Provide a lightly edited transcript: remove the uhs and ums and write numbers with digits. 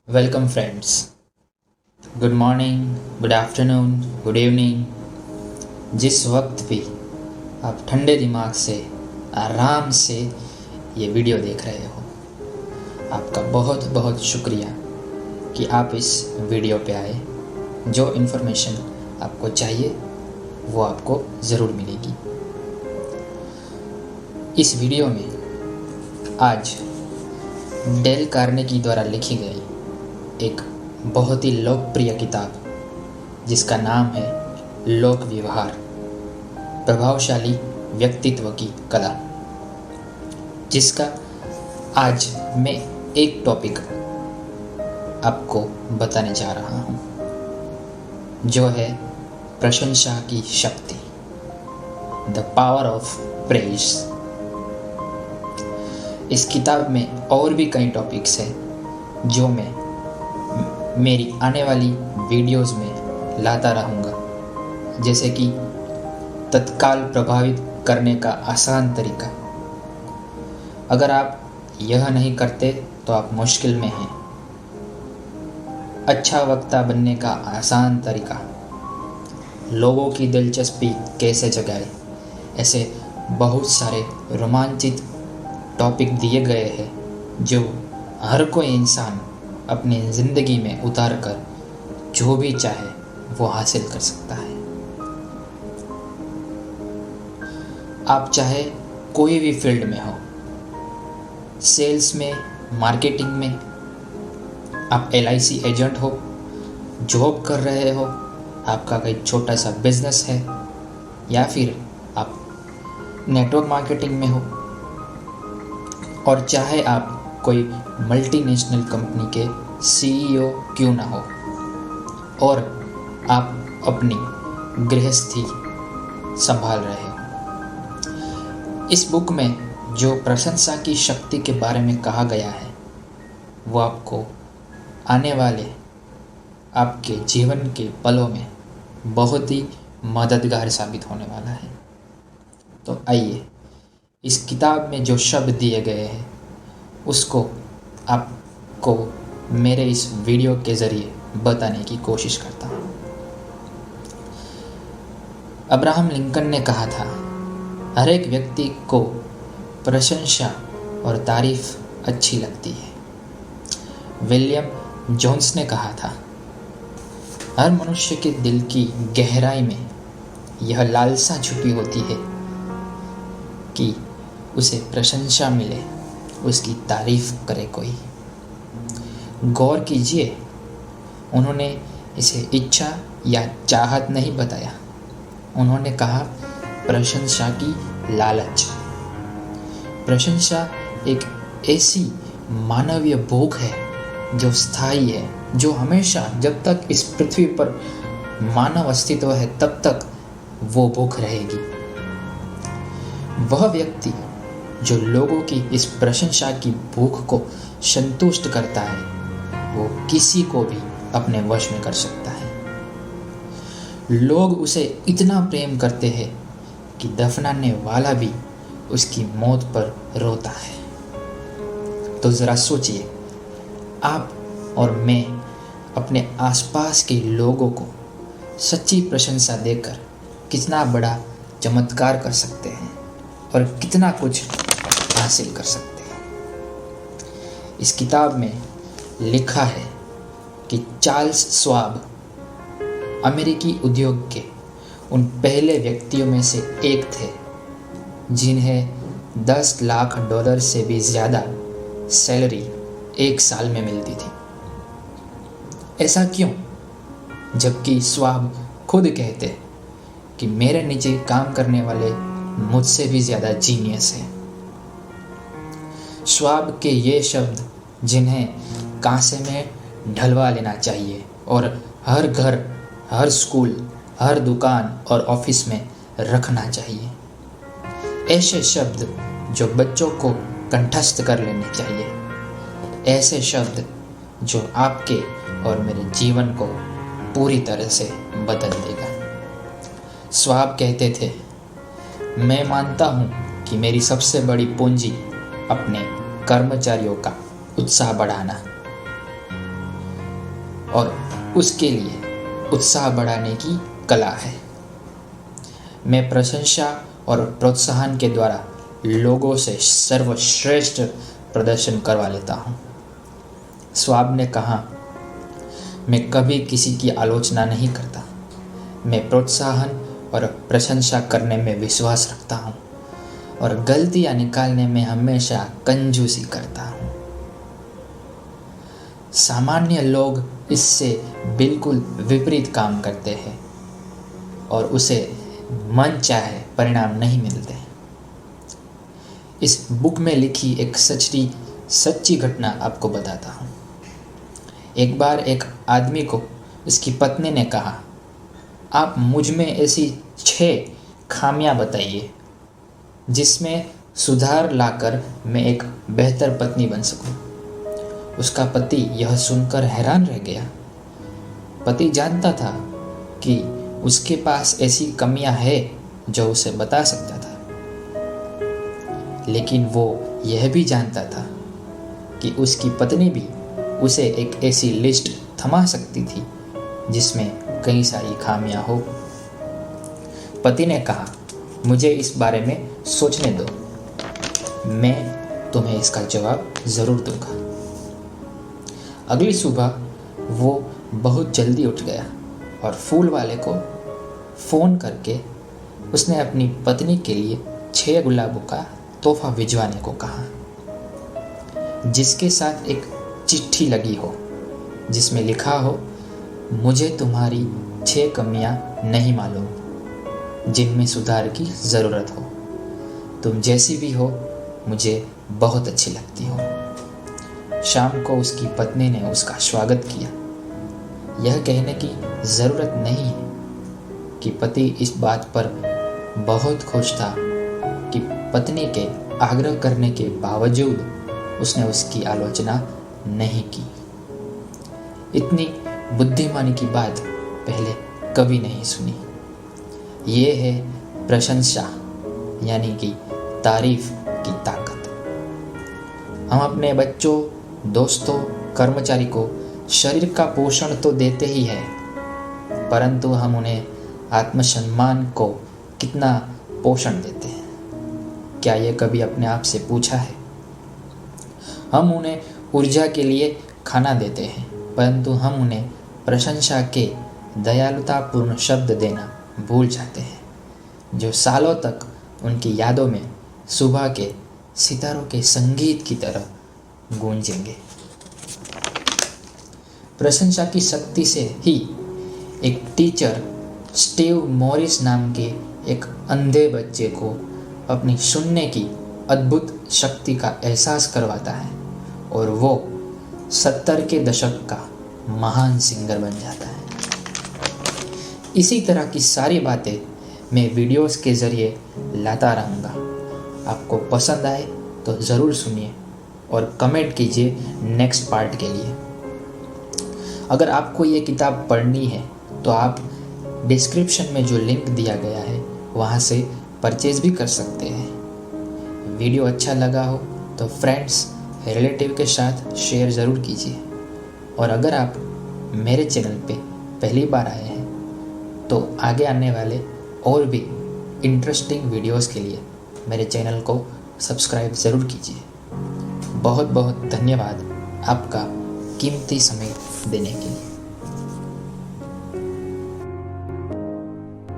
Welcome friends. Good morning, good afternoon, good evening. जिस वक्त भी आप ठंडे दिमाग से आराम से ये वीडियो देख रहे हो, आपका बहुत बहुत शुक्रिया कि आप इस वीडियो पे आए। जो इन्फॉर्मेशन आपको चाहिए वो आपको ज़रूर मिलेगी। इस वीडियो में आज डेल कार्नेगी द्वारा लिखी गई एक बहुत ही लोकप्रिय किताब जिसका नाम है लोक व्यवहार, प्रभावशाली व्यक्तित्व की कला, जिसका आज मैं एक टॉपिक आपको बताने जा रहा हूँ, जो है प्रशंसा की शक्ति, द पावर ऑफ प्रेज। इस किताब में और भी कई टॉपिक्स हैं जो मैं मेरी आने वाली वीडियोस में लाता रहूँगा, जैसे कि तत्काल प्रभावित करने का आसान तरीका। अगर आप यह नहीं करते तो आप मुश्किल में हैं। अच्छा वक्ता बनने का आसान तरीका, लोगों की दिलचस्पी कैसे जगाए, ऐसे बहुत सारे रोमांचित टॉपिक दिए गए हैं जो हर कोई इंसान अपनी ज़िंदगी में उतार कर जो भी चाहे वो हासिल कर सकता है। आप चाहे कोई भी फील्ड में हो, सेल्स में, मार्केटिंग में, आप LIC एजेंट हो, जॉब कर रहे हो, आपका कोई छोटा सा बिजनेस है, या फिर आप नेटवर्क मार्केटिंग में हो, और चाहे आप कोई मल्टीनेशनल कंपनी के CEO क्यों ना हो, और आप अपनी गृहस्थी संभाल रहे हो। इस बुक में जो प्रशंसा की शक्ति के बारे में कहा गया है वो आपको आने वाले आपके जीवन के पलों में बहुत ही मददगार साबित होने वाला है। तो आइए, इस किताब में जो शब्द दिए गए हैं उसको आपको मेरे इस वीडियो के ज़रिए बताने की कोशिश करता हूँ। अब्राहम लिंकन ने कहा था, हर एक व्यक्ति को प्रशंसा और तारीफ अच्छी लगती है। विलियम जोन्स ने कहा था, हर मनुष्य के दिल की गहराई में यह लालसा छुपी होती है कि उसे प्रशंसा मिले, उसकी तारीफ करे कोई। गौर कीजिए, उन्होंने इसे इच्छा या चाहत नहीं बताया, उन्होंने कहा प्रशंसा की लालच। प्रशंसा एक ऐसी मानवीय भूख है जो स्थायी है, जो हमेशा, जब तक इस पृथ्वी पर मानव अस्तित्व है तब तक वो भूख रहेगी। वह व्यक्ति जो लोगों की इस प्रशंसा की भूख को संतुष्ट करता है वो किसी को भी अपने वश में कर सकता है। लोग उसे इतना प्रेम करते हैं कि दफनाने वाला भी उसकी मौत पर रोता है। तो ज़रा सोचिए, आप और मैं अपने आसपास के लोगों को सच्ची प्रशंसा देकर कितना बड़ा चमत्कार कर सकते हैं और कितना कुछ हासिल कर सकते हैं। इस किताब में लिखा है कि चार्ल्स श्वाब अमेरिकी उद्योग के उन पहले व्यक्तियों में से एक थे जिन्हें $10 लाख से भी ज़्यादा सैलरी एक साल में मिलती थी। ऐसा क्यों, जबकि श्वाब खुद कहते कि मेरे नीचे काम करने वाले मुझसे भी ज़्यादा जीनियस हैं। श्वाब के ये शब्द जिन्हें कांसे में ढलवा लेना चाहिए और हर घर, हर स्कूल, हर दुकान और ऑफिस में रखना चाहिए। ऐसे शब्द जो बच्चों को कंठस्थ कर लेने चाहिए। ऐसे शब्द जो आपके और मेरे जीवन को पूरी तरह से बदल देगा। श्वाब कहते थे, मैं मानता हूँ कि मेरी सबसे बड़ी पूंजी अपने कर्मचारियों का उत्साह बढ़ाना, और उसके लिए उत्साह बढ़ाने की कला है। मैं प्रशंसा और प्रोत्साहन के द्वारा लोगों से सर्वश्रेष्ठ प्रदर्शन करवा लेता हूँ। स्वाब ने कहा, मैं कभी किसी की आलोचना नहीं करता। मैं प्रोत्साहन और प्रशंसा करने में विश्वास रखता हूँ और गलतियाँ निकालने में हमेशा कंजूसी करता हूँ। सामान्य लोग इससे बिल्कुल विपरीत काम करते हैं और उसे मन चाहे परिणाम नहीं मिलते। इस बुक में लिखी एक सच्ची घटना आपको बताता हूँ। एक बार एक आदमी को उसकी पत्नी ने कहा, आप मुझ में ऐसी 6 खामियां बताइए जिसमें सुधार लाकर मैं एक बेहतर पत्नी बन सकूं। उसका पति यह सुनकर हैरान रह गया। पति जानता था कि उसके पास ऐसी कमियां हैं जो उसे बता सकता था, लेकिन वो यह भी जानता था कि उसकी पत्नी भी उसे एक ऐसी लिस्ट थमा सकती थी जिसमें कई सारी खामियां हो। पति ने कहा, मुझे इस बारे में सोचने दो, मैं तुम्हें इसका जवाब ज़रूर दूंगा। अगली सुबह वो बहुत जल्दी उठ गया और फूल वाले को फ़ोन करके उसने अपनी पत्नी के लिए 6 गुलाबों का तोहफा भिजवाने को कहा, जिसके साथ एक चिट्ठी लगी हो जिसमें लिखा हो, मुझे तुम्हारी 6 कमियां नहीं मालूम जिनमें सुधार की ज़रूरत हो। तुम जैसी भी हो मुझे बहुत अच्छी लगती हो। शाम को उसकी पत्नी ने उसका स्वागत किया। यह कहने की ज़रूरत नहीं है कि पति इस बात पर बहुत खुश था कि पत्नी के आग्रह करने के बावजूद उसने उसकी आलोचना नहीं की। इतनी बुद्धिमानी की बात पहले कभी नहीं सुनी। ये है प्रशंसा, यानी कि तारीफ की ताकत। हम अपने बच्चों, दोस्तों, कर्मचारी को शरीर का पोषण तो देते ही हैं, परंतु हम उन्हें आत्मसम्मान को कितना पोषण देते हैं, क्या ये कभी अपने आप से पूछा है? हम उन्हें ऊर्जा के लिए खाना देते हैं, परंतु हम उन्हें प्रशंसा के दयालुतापूर्ण शब्द देना भूल जाते हैं, जो सालों तक उनकी यादों में सुबह के सितारों के संगीत की तरह गूंजेंगे। प्रशंसा की शक्ति से ही एक टीचर स्टीव मॉरिस नाम के एक अंधे बच्चे को अपनी सुनने की अद्भुत शक्ति का एहसास करवाता है और वो 70 के दशक का महान सिंगर बन जाता है। इसी तरह की सारी बातें मैं वीडियोस के ज़रिए लाता रहूँगा। आपको पसंद आए तो ज़रूर सुनिए और कमेंट कीजिए नेक्स्ट पार्ट के लिए। अगर आपको ये किताब पढ़नी है तो आप डिस्क्रिप्शन में जो लिंक दिया गया है वहाँ से परचेज़ भी कर सकते हैं। वीडियो अच्छा लगा हो तो फ्रेंड्स, रिलेटिव के साथ शेयर ज़रूर कीजिए। और अगर आप मेरे चैनल पे पहली बार आए हैं तो आगे आने वाले और भी इंटरेस्टिंग वीडियोस के लिए मेरे चैनल को सब्सक्राइब ज़रूर कीजिए। बहुत बहुत धन्यवाद आपका कीमती समय देने के लिए।